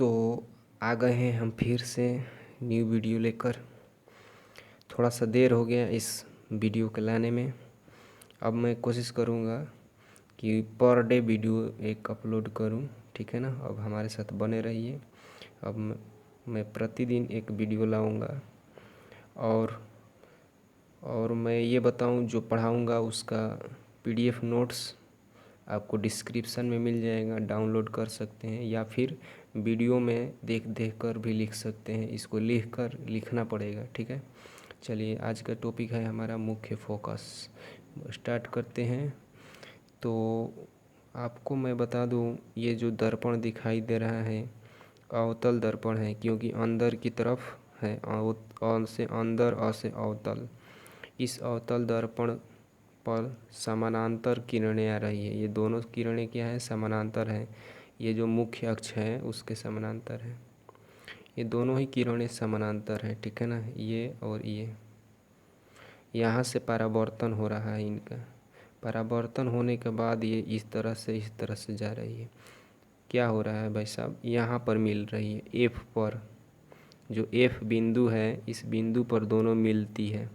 तो आ गए हैं हम फिर से न्यू वीडियो लेकर। थोड़ा सा देर हो गया इस वीडियो के लाने में। अब मैं कोशिश करूँगा कि पर डे वीडियो एक अपलोड करूँ, ठीक है ना। अब हमारे साथ बने रहिए। अब मैं प्रतिदिन एक वीडियो लाऊंगा और मैं ये बताऊं, जो पढ़ाऊंगा उसका पीडीएफ नोट्स आपको डिस्क्रिप्शन में मिल जाएगा, डाउनलोड कर सकते हैं, या फिर वीडियो में देख देख कर भी लिख सकते हैं। इसको लिखना पड़ेगा, ठीक है। चलिए, आज का टॉपिक है हमारा मुख्य फोकस। स्टार्ट करते हैं। तो आपको मैं बता दूं, ये जो दर्पण दिखाई दे रहा है अवतल दर्पण है, क्योंकि अंदर की तरफ है। अ से अंदर, अ से अवतल। इस अवतल दर्पण पर समानांतर किरणें आ रही है। ये दोनों किरणें क्या है? समानांतर है। ये जो मुख्य अक्ष है उसके समानांतर है। ये दोनों ही किरणें समानांतर है, ठीक है ना। ये और ये यहाँ से परावर्तन हो रहा है इनका। परावर्तन होने के बाद ये इस तरह से जा रही है। क्या हो रहा है भाई साहब? यहाँ पर मिल रही है एफ पर। जो एफ बिंदु है, इस बिंदु पर दोनों मिलती है।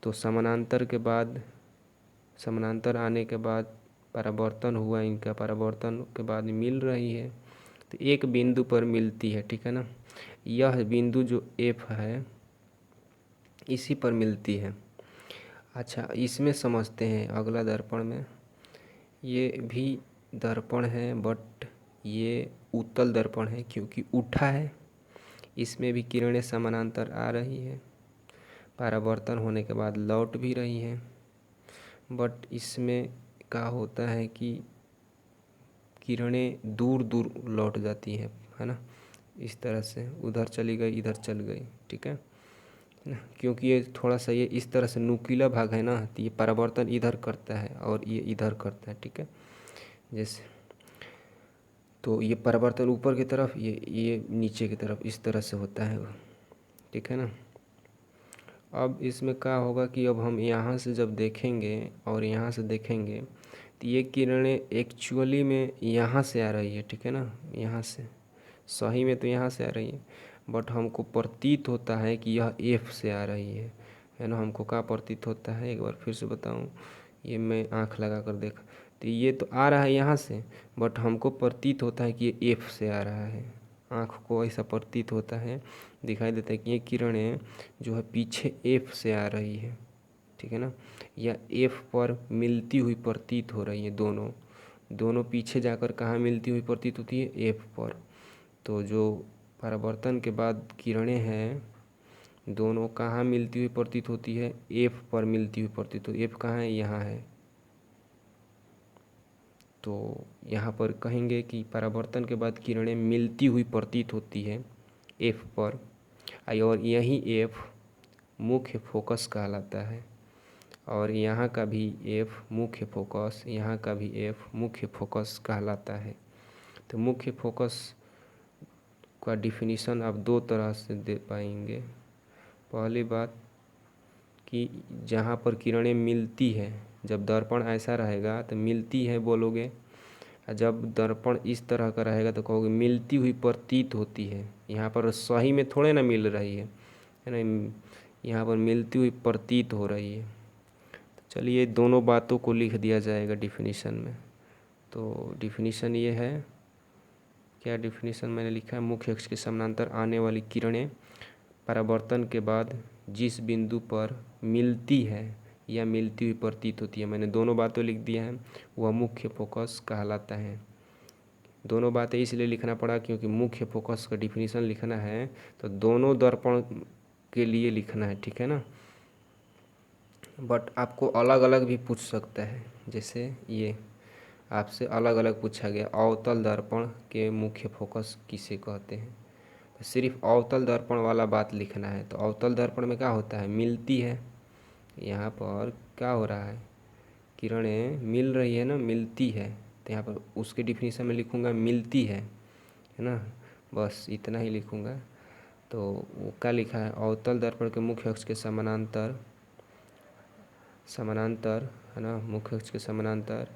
तो समानांतर आने के बाद परावर्तन हुआ इनका, परावर्तन के बाद मिल रही है। तो एक बिंदु पर मिलती है, ठीक है ना। यह बिंदु जो एफ है इसी पर मिलती है। अच्छा, इसमें समझते हैं अगला दर्पण में। ये भी दर्पण है, बट ये उत्तल दर्पण है क्योंकि उठा है। इसमें भी किरणें समानांतर आ रही है, परावर्तन होने के बाद लौट भी रही हैं। बट इसमें क्या होता है कि किरणें दूर दूर लौट जाती है ना। इस तरह से उधर चली गई, इधर चल गई, ठीक है ना। क्योंकि ये थोड़ा सा ये इस तरह से नुकीला भाग है ना, तो ये परावर्तन इधर करता है और ये इधर करता है, ठीक है। जैसे तो ये परावर्तन ऊपर की तरफ, ये नीचे की तरफ, इस तरह से होता है, ठीक है ना। अब इसमें क्या होगा कि अब हम यहाँ से जब देखेंगे और यहाँ से देखेंगे तो ये किरणें एक्चुअली में यहाँ से आ रही है, ठीक है ना। यहाँ से सही में तो यहाँ से आ रही है, बट हमको प्रतीत होता है कि यह एफ से आ रही है ना। हमको क्या प्रतीत होता है, एक बार फिर से बताऊँ। ये मैं आँख लगा कर देखा तो ये तो आ रहा है यहाँ से, बट हमको प्रतीत होता है कि ये एफ से आ रहा है। आँख को ऐसा प्रतीत होता है, दिखाई देता है कि ये किरणें जो है पीछे एफ से आ रही है, ठीक है ना। या एफ पर मिलती हुई प्रतीत हो रही है। दोनों पीछे जाकर कहाँ मिलती हुई प्रतीत होती है? एफ पर। तो जो परावर्तन के बाद किरणें हैं दोनों कहाँ मिलती हुई प्रतीत होती है? एफ पर मिलती हुई प्रतीत होती है। एफ कहाँ है? यहाँ है। तो यहाँ पर कहेंगे कि परावर्तन के बाद किरणें मिलती हुई प्रतीत होती है एफ पर, और यही एफ मुख्य फोकस कहलाता है। और यहाँ का भी एफ मुख्य फोकस, यहाँ का भी एफ मुख्य फोकस कहलाता है। तो मुख्य फोकस का डिफिनीशन आप दो तरह से दे पाएंगे। पहली बात कि जहाँ पर किरणें मिलती है, जब दर्पण ऐसा रहेगा तो मिलती है बोलोगे, और जब दर्पण इस तरह का रहेगा तो कहोगे मिलती हुई प्रतीत होती है। यहाँ पर सही में थोड़े ना मिल रही है ना, यहाँ पर मिलती हुई प्रतीत हो रही है। तो चलिए, दोनों बातों को लिख दिया जाएगा डिफिनीशन में। तो डिफिनीशन ये है, क्या डिफिनीशन मैंने लिखा है? मुख्य अक्ष के समानांतर आने वाली किरणें परावर्तन के बाद जिस बिंदु पर मिलती है या मिलती हुई प्रतीत होती है, मैंने दोनों बातें लिख दिया है, वह मुख्य फोकस कहलाता है। दोनों बातें इसलिए लिखना पड़ा क्योंकि मुख्य फोकस का डिफिनीशन लिखना है तो दोनों दर्पण के लिए लिखना है, ठीक है ना। बट आपको अलग अलग भी पूछ सकता है। जैसे ये आपसे अलग अलग पूछा गया, अवतल दर्पण के मुख्य फोकस किसे कहते हैं। तो सिर्फ अवतल दर्पण वाला बात लिखना है। तो अवतल दर्पण में क्या होता है? मिलती है। यहाँ पर क्या हो रहा है? किरणें मिल रही है ना, मिलती है। तो यहाँ पर उसके डिफिनीशन में लिखूँगा मिलती है ना। बस इतना ही लिखूँगा। तो वो क्या लिखा है? अवतल दर्पण के मुख्य अक्ष के समानांतर है ना, मुख्य अक्ष के समानांतर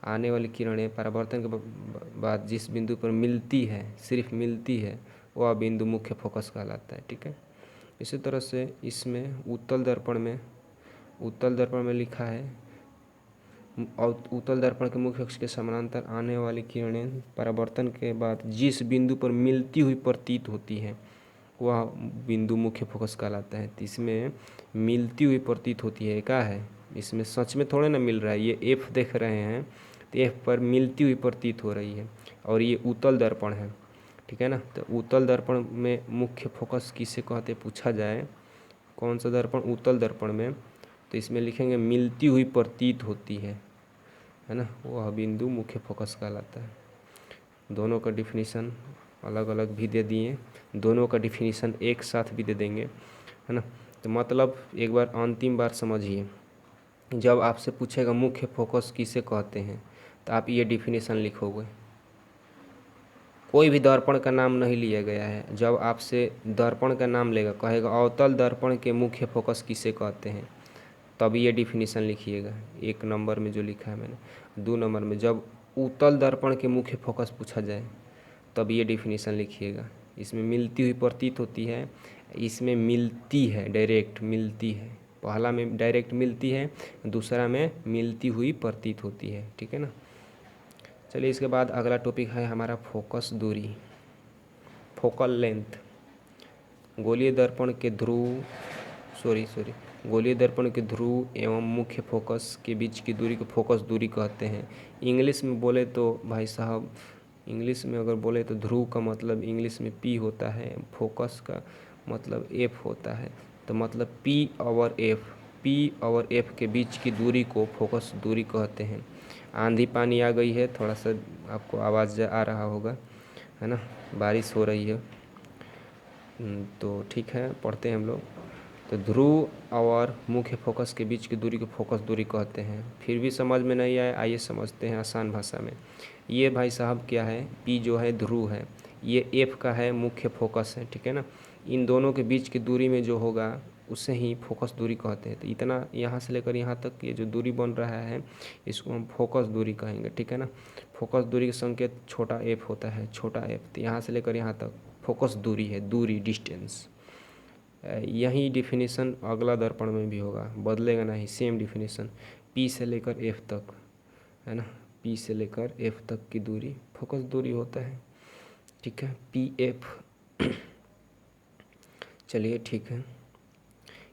आने वाली किरणें परावर्तन के बाद जिस बिंदु पर मिलती है, सिर्फ मिलती है, वह बिंदु मुख्य फोकस कहलाता है। ठीक है, इसी तरह से इसमें उत्तल दर्पण में लिखा है, और उत्तल दर्पण के मुख्य अक्ष के समानांतर आने वाली किरणें परावर्तन के बाद जिस बिंदु पर मिलती हुई प्रतीत होती है वह बिंदु मुख्य फोकस कहलाता है। तो इसमें मिलती हुई प्रतीत होती है, क्या है, इसमें सच में थोड़े ना मिल रहा है, ये एफ देख रहे हैं तो एफ पर मिलती हुई प्रतीत हो रही है, और ये उत्तल दर्पण है। ठीक है ना, तो उत्तल दर्पण में मुख्य फोकस किसे कहते पूछा जाए, कौन सा दर्पण, उत्तल दर्पण में, तो इसमें लिखेंगे मिलती हुई प्रतीत होती है ना, वह बिंदु मुख्य फोकस कहलाता है। दोनों का डिफिनीसन अलग अलग भी दे दिए, दोनों का डिफिनीसन एक साथ भी दे देंगे, है ना। तो मतलब एक बार अंतिम बार समझिए, जब आपसे पूछेगा मुख्य फोकस किसे कहते हैं तो आप ये डिफिनीसन लिखोगे। कोई भी दर्पण का नाम नहीं लिया गया है, जब आपसे दर्पण का नाम लेगा, कहेगा अवतल दर्पण के मुख्य फोकस किसे कहते हैं, तब ये डिफिनीसन लिखिएगा, 1 नंबर में जो लिखा है मैंने। 2 नंबर में जब उत्तल दर्पण के मुख्य फोकस पूछा जाए तब ये डिफिनीसन लिखिएगा। इसमें मिलती हुई प्रतीत होती है, इसमें मिलती है, डायरेक्ट मिलती है, पहला में डायरेक्ट मिलती है, दूसरा में मिलती हुई प्रतीत होती है। ठीक है ना। चलिए, इसके बाद अगला टॉपिक है हमारा फोकस दूरी, फोकल लेंथ। गोलीय दर्पण के ध्रुव गोलीय दर्पण के ध्रुव एवं मुख्य फोकस के बीच की दूरी को फोकस दूरी कहते हैं। इंग्लिश में बोले तो भाई साहब, इंग्लिश में अगर बोले तो ध्रुव का मतलब इंग्लिश में पी होता है, फोकस का मतलब एफ होता है, तो मतलब पी और एफ के बीच की दूरी को फोकस दूरी कहते हैं। आंधी पानी आ गई है, थोड़ा सा आपको आवाज़ आ रहा होगा, है ना, बारिश हो रही है। तो ठीक है, पढ़ते हैं हम लोग। तो ध्रुव और मुख्य फोकस के बीच की दूरी को फोकस दूरी कहते हैं। फिर भी समझ में नहीं आए, आइए समझते हैं आसान भाषा में। ये भाई साहब क्या है, पी जो है ध्रुव है, ये एफ का है मुख्य फोकस है। ठीक है ना, इन दोनों के बीच की दूरी में जो होगा उसे ही फोकस दूरी कहते हैं। तो इतना यहाँ से लेकर यहाँ तक ये जो दूरी बन रहा है इसको हम फोकस दूरी कहेंगे। ठीक है ना, फोकस दूरी का संकेत छोटा एफ होता है, छोटा एफ। तो यहाँ से लेकर यहाँ तक फोकस दूरी है, दूरी, डिस्टेंस। यही डिफिनीसन अगला दर्पण में भी होगा, बदलेगा नहीं, सेम डिफिनीसन, पी से लेकर एफ तक, है ना, पी से लेकर एफ तक की दूरी फोकस दूरी होता है। ठीक है, पी एफ। चलिए ठीक है,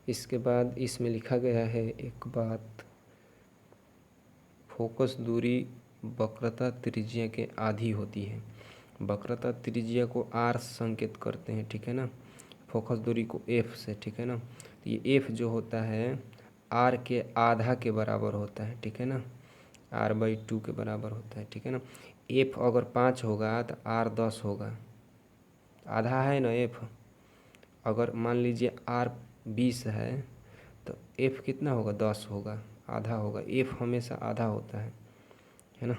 इसके बाद इसमें लिखा गया है एक बात, फोकस दूरी वक्रता त्रिज्या के आधी होती है। वक्रता त्रिज्या को आर संकेत करते हैं। ठीक है ना, फोकस दूरी को एफ से। ठीक है ना, तो ये एफ जो होता है आर के आधा के बराबर होता है। ठीक है ना, r/2 के बराबर होता है। ठीक है ना, एफ अगर 5 होगा तो आर 10 होगा, आधा है ना एफ। अगर मान लीजिए आर 20 है तो एफ कितना होगा, 10 होगा, आधा होगा। एफ हमेशा आधा होता है ना।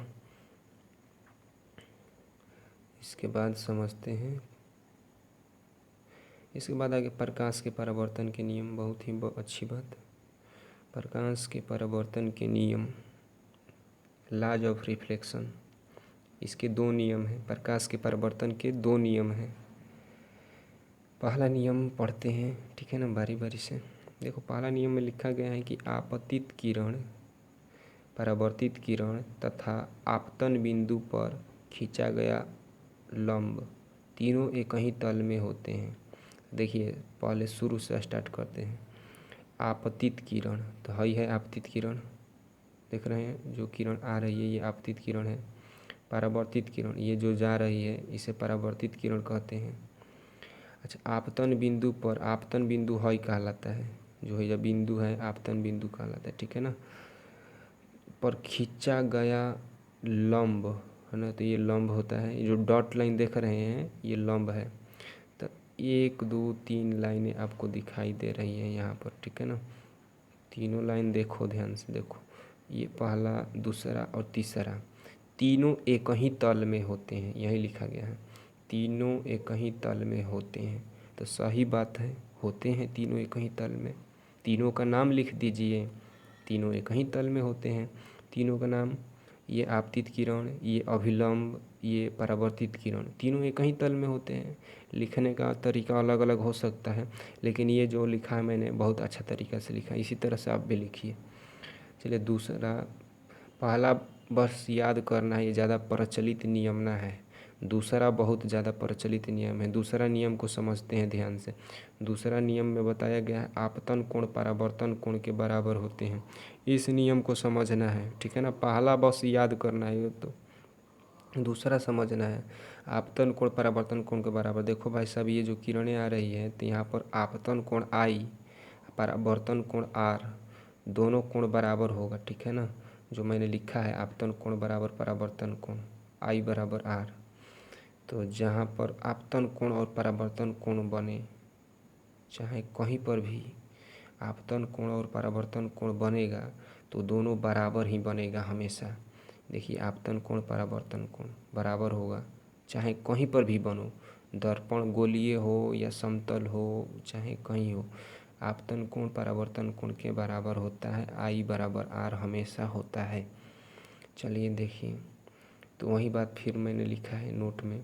इसके बाद समझते हैं, इसके बाद आगे प्रकाश के परावर्तन के नियम, बहुत ही अच्छी बात। प्रकाश के परावर्तन के नियम, लॉज ऑफ रिफ्लेक्शन, इसके 2 नियम हैं। प्रकाश के परावर्तन के 2 नियम हैं। पहला नियम पढ़ते हैं, ठीक है ना, बारी बारी से। देखो, पहला नियम में लिखा गया है कि आपतित किरण, परावर्तित किरण तथा आपतन बिंदु पर खींचा गया लंब तीनों एक ही तल में होते हैं। देखिए, पहले शुरू से स्टार्ट करते हैं। आपतित किरण, तो है आपतित किरण, देख रहे हैं, जो किरण आ रही है ये आपतित किरण है। परावर्तित किरण, ये जो जा रही है इसे परावर्तित किरण कहते हैं। अच्छा, आपतन बिंदु पर, आपतन बिंदु है कहलाता है, जो है बिंदु है आपतन बिंदु कहलाता है। ठीक है ना, पर खींचा गया लंब, है ना, तो ये लंब होता है। ये जो डॉट लाइन देख रहे हैं ये लंब है। तो 1 2 3 लाइनें आपको दिखाई दे रही हैं यहाँ पर। ठीक है ना, तीनों लाइन देखो, ध्यान से देखो, ये पहला, दूसरा और तीसरा, तीनों एक ही तल में होते हैं, यही लिखा गया है, तीनों एक ही तल में होते हैं। तो सही बात है, होते हैं तीनों एक ही तल में। तीनों का नाम लिख दीजिए, तीनों एक ही तल में होते हैं। तीनों का नाम ये आपतित किरण, ये अभिलंब, ये परावर्तित किरण, तीनों एक ही तल में होते हैं। लिखने का तरीका अलग अलग हो सकता है, लेकिन ये जो लिखा है मैंने बहुत अच्छा तरीका से लिखा है, इसी तरह से आप भी लिखिए। चलिए दूसरा, पहला बस याद करना है, ये ज़्यादा प्रचलित नियम ना है। दूसरा बहुत ज़्यादा प्रचलित नियम है। दूसरा नियम को समझते हैं ध्यान से। दूसरा नियम में बताया गया है आपतन कोण परावर्तन कोण के बराबर होते हैं। इस नियम को समझना है, ठीक है ना। पहला बस याद करना है, तो दूसरा समझना है आपतन कोण परावर्तन कोण के बराबर। देखो भाई साहब, ये जो किरणें आ रही हैं तो यहाँ पर आपतन कोण आई, परावर्तन कोण आर, दोनों कोण बराबर होगा, ठीक है ना। जो मैंने लिखा है आपतन कोण बराबर परावर्तन कोण, आई बराबर आर। तो जहाँ पर आपतन कोण और परावर्तन कोण बने, चाहे कहीं पर भी आपतन कोण और परावर्तन कोण बनेगा तो दोनों बराबर ही बनेगा हमेशा। देखिए आपतन कोण परावर्तन कोण बराबर होगा, चाहे कहीं पर भी बनो, दर्पण गोलीय हो या समतल हो, चाहे कहीं हो, आपतन कोण परावर्तन कोण के बराबर होता है। आई बराबर आर हमेशा होता है। चलिए देखिए, तो वही बात फिर मैंने लिखा है नोट में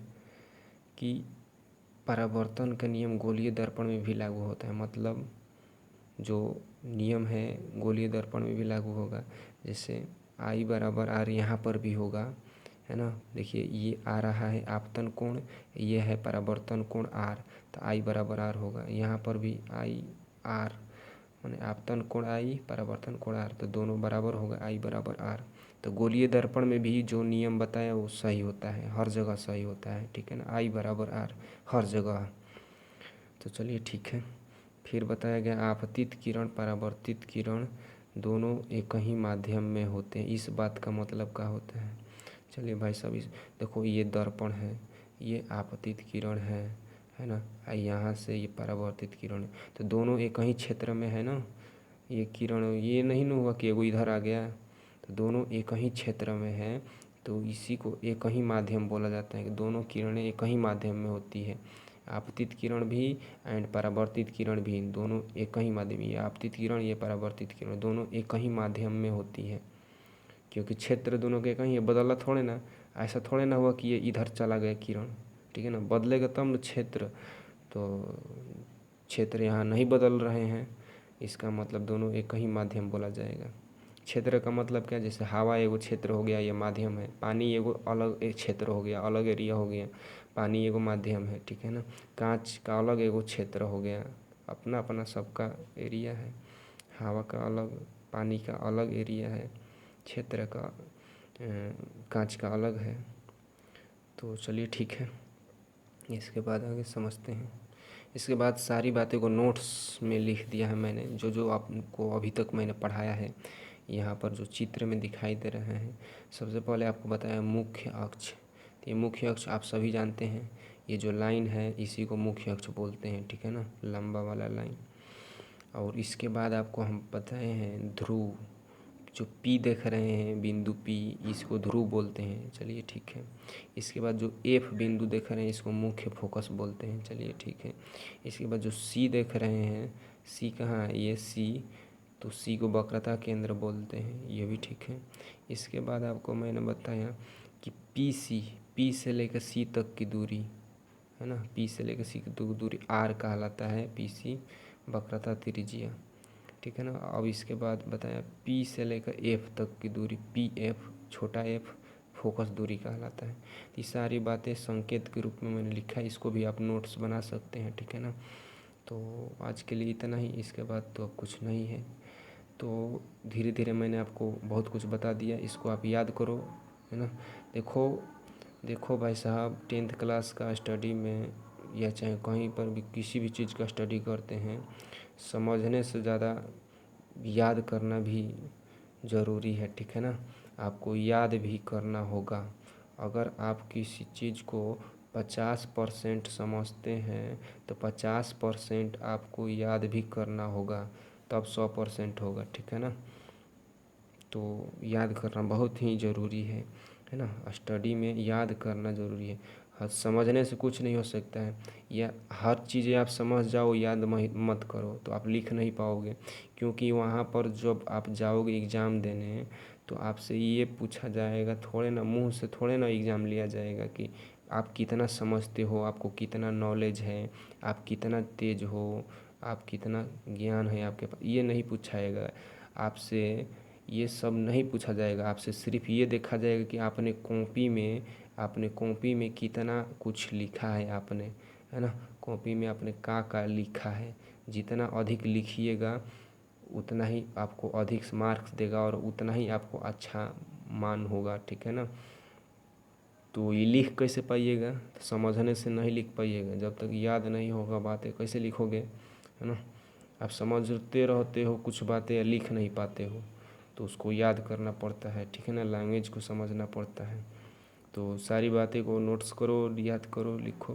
कि परावर्तन का नियम गोलीय दर्पण में भी लागू होता है। मतलब जो नियम है गोलीय दर्पण में भी लागू होगा। जैसे आई बराबर आर यहाँ पर भी होगा, है ना। देखिए ये आ रहा है आपतन कोण, ये है परावर्तन कोण आर, तो आई बराबर आर होगा। यहाँ पर भी आई आर, माने आपतन कोण आई परावर्तन कोण आर, तो दोनों बराबर होगा, आई बराबर आर। तो गोलीय दर्पण में भी जो नियम बताया वो सही होता है, हर जगह सही होता है, ठीक है ना। आई बराबर आर हर जगह। तो चलिए ठीक है। फिर बताया गया आपतित किरण परावर्तित किरण दोनों एक ही माध्यम में होते हैं। इस बात का मतलब क्या होता है? चलिए भाई साहब, इस देखो ये दर्पण है, ये आपतित किरण है ना। यहाँ से ये परावर्तित किरण है, तो दोनों एक ही क्षेत्र में है ना। ये किरण ये नहीं ना हुआ कि एगो इधर आ गया, तो दोनों एक ही क्षेत्र में है, तो इसी को एक ही माध्यम बोला जाता है कि दोनों किरणें एक ही माध्यम में होती है। आपतित किरण भी एंड परावर्तित किरण भी, दोनों एक ही माध्यम, ये आपतित किरण ये परावर्तित किरण दोनों एक ही माध्यम में होती है, क्योंकि क्षेत्र दोनों के एक ही है। बदला थोड़े ना, ऐसा थोड़े ना हुआ कि ये इधर चला गया किरण, ठीक है ना। बदलेगा तब न क्षेत्र, तो क्षेत्र यहाँ नहीं बदल रहे हैं, इसका मतलब दोनों एक ही माध्यम बोला जाएगा। क्षेत्र का मतलब क्या, जैसे हवा एगो क्षेत्र हो गया, ये माध्यम है। पानी एगो अलग एक क्षेत्र हो गया, अलग एरिया हो गया, पानी एगो माध्यम है, ठीक है ना। कांच का अलग एगो क्षेत्र हो गया, अपना अपना सबका एरिया है। हवा का अलग, पानी का अलग एरिया है, क्षेत्र का कांच का अलग है। तो चलिए ठीक है, इसके बाद आगे समझते हैं। इसके बाद सारी बातें को नोट्स में लिख दिया है मैंने, जो जो आपको अभी तक मैंने पढ़ाया है। यहाँ पर जो चित्र में दिखाई दे रहे हैं, सबसे पहले आपको बताया मुख्य अक्ष। तो ये मुख्य अक्ष आप सभी जानते हैं, ये जो लाइन है इसी को मुख्य अक्ष बोलते हैं, ठीक है ना, लंबा वाला लाइन। और इसके बाद आपको हम बताए हैं ध्रुव, जो पी देख रहे हैं बिंदु पी, इसको ध्रुव बोलते हैं, चलिए ठीक है। इसके बाद जो एफ बिंदु देख रहे हैं इसको मुख्य फोकस बोलते हैं, चलिए ठीक है। इसके बाद जो सी देख रहे हैं, सी कहाँ है, ये सी, तो सी को वक्रता केंद्र बोलते हैं, ये भी ठीक है। इसके बाद आपको मैंने बताया कि पी से लेकर सी तक की दूरी, है ना, पी से लेकर सी तक की दूरी आर कहलाता है, पी सी वक्रता त्रिज्या, ठीक है ना। अब इसके बाद बताया पी से लेकर एफ तक की दूरी, पी एफ छोटा एफ फोकस दूरी कहलाता है। ये सारी बातें संकेत के रूप में मैंने लिखा है, इसको भी आप नोट्स बना सकते हैं, ठीक है ना। तो आज के लिए इतना ही, इसके बाद तो अब कुछ नहीं है। तो धीरे धीरे मैंने आपको बहुत कुछ बता दिया, इसको आप याद करो, है ना। देखो देखो भाई साहब, 10th क्लास का स्टडी में या चाहे कहीं पर भी किसी भी चीज़ का स्टडी करते हैं, समझने से ज़्यादा याद करना भी ज़रूरी है, ठीक है ना। आपको याद भी करना होगा। अगर आप किसी चीज़ को 50% समझते हैं तो 50% आपको याद भी करना होगा, तब 100% होगा, ठीक है ना। तो याद करना बहुत ही ज़रूरी है ना। स्टडी में याद करना ज़रूरी है। समझने से कुछ नहीं हो सकता है, या हर चीज़ें आप समझ जाओ याद मत करो तो आप लिख नहीं पाओगे, क्योंकि वहाँ पर जब आप जाओगे एग्ज़ाम देने तो आपसे ये पूछा जाएगा, थोड़े ना मुँह से थोड़े ना एग्ज़ाम लिया जाएगा कि आप कितना समझते हो, आपको कितना नॉलेज है, आप कितना तेज हो, आप कितना ज्ञान है आपके पास, ये नहीं पूछाएगा आपसे। ये सब नहीं पूछा जाएगा आपसे, सिर्फ ये देखा जाएगा कि आपने कॉपी में कितना कुछ लिखा है आपने, है ना। कॉपी में आपने का लिखा है, जितना अधिक लिखिएगा उतना ही आपको अधिक मार्क्स देगा और उतना ही आपको अच्छा मान होगा, ठीक है ना। तो ये लिख कैसे पाइएगा, तो समझने से नहीं लिख पाइएगा, जब तक याद नहीं होगा बातें कैसे लिखोगे, है ना। आप समझते रहते हो कुछ बातें या लिख नहीं पाते हो, तो उसको याद करना पड़ता है, ठीक है ना। लैंग्वेज को समझना पड़ता है। तो सारी बातें को नोट्स करो, याद करो, लिखो।